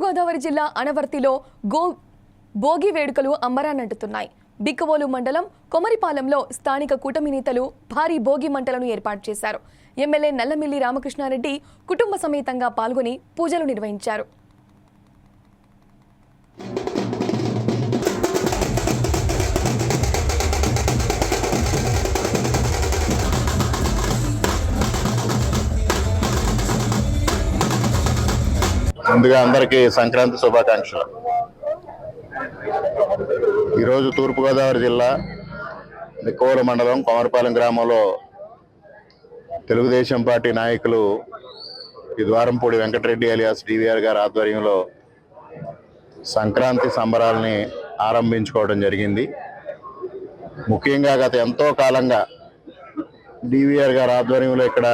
తూర్పుగోదావరి జిల్లా అనవర్తిలో భోగి వేడుకలు అంబరాన్నంటుతున్నాయి. బిక్కవోలు మండలం కొమరిపాలెంలో స్థానిక కూటమి నేతలు భారీ భోగి మంటలను ఏర్పాటు చేశారు. ఎమ్మెల్యే నల్లమిల్లి రామకృష్ణారెడ్డి కుటుంబ సమేతంగా పాల్గొని పూజలు నిర్వహించారు. ముందుగా అందరికీ సంక్రాంతి శుభాకాంక్షలు. ఈరోజు తూర్పుగోదావరి జిల్లా బిక్కవోలు మండలం కొమరిపాలెం గ్రామంలో తెలుగుదేశం పార్టీ నాయకులు ఈ ద్వారంపూడి వెంకటరెడ్డి అలియాస్ డివిఆర్ గారి ఆధ్వర్యంలో సంక్రాంతి సంబరాలని ఆరంభించుకోవడం జరిగింది. ముఖ్యంగా గత ఎంతో కాలంగా డివిఆర్ గారి ఆధ్వర్యంలో ఇక్కడ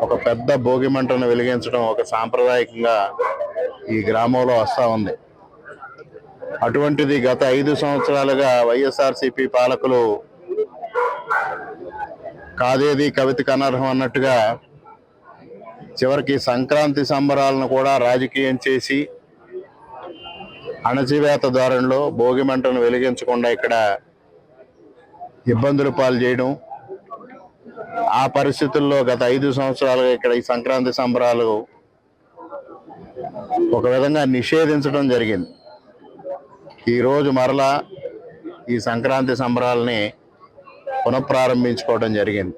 ఒక పెద్ద భోగి మంటను వెలిగించడం ఒక సాంప్రదాయకంగా ఈ గ్రామంలో వస్తూ ఉంది. అటువంటిది గత 5 సంవత్సరాలుగా వైఎస్ఆర్సీపీ పాలకులు కాదేది కవితకు అనర్హం అన్నట్టుగా చివరికి సంక్రాంతి సంబరాలను కూడా రాజకీయం చేసి అణచివేత ధోరణిలో భోగి మంటను వెలిగించకుండా ఇక్కడ ఇబ్బందులు పాలు చేయడం, ఆ పరిస్థితుల్లో గత 5 సంవత్సరాలుగా ఇక్కడ ఈ సంక్రాంతి సంబరాలు ఒక విధంగా నిషేధించడం జరిగింది. ఈరోజు మరలా ఈ సంక్రాంతి సంబరాలని పునఃప్రారంభించుకోవడం జరిగింది.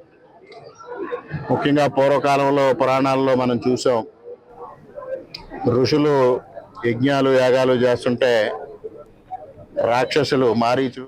ముఖ్యంగా పూర్వకాలంలో పురాణాల్లో మనం చూసాం, ఋషులు యజ్ఞాలు యాగాలు చేస్తుంటే రాక్షసులు మారీచు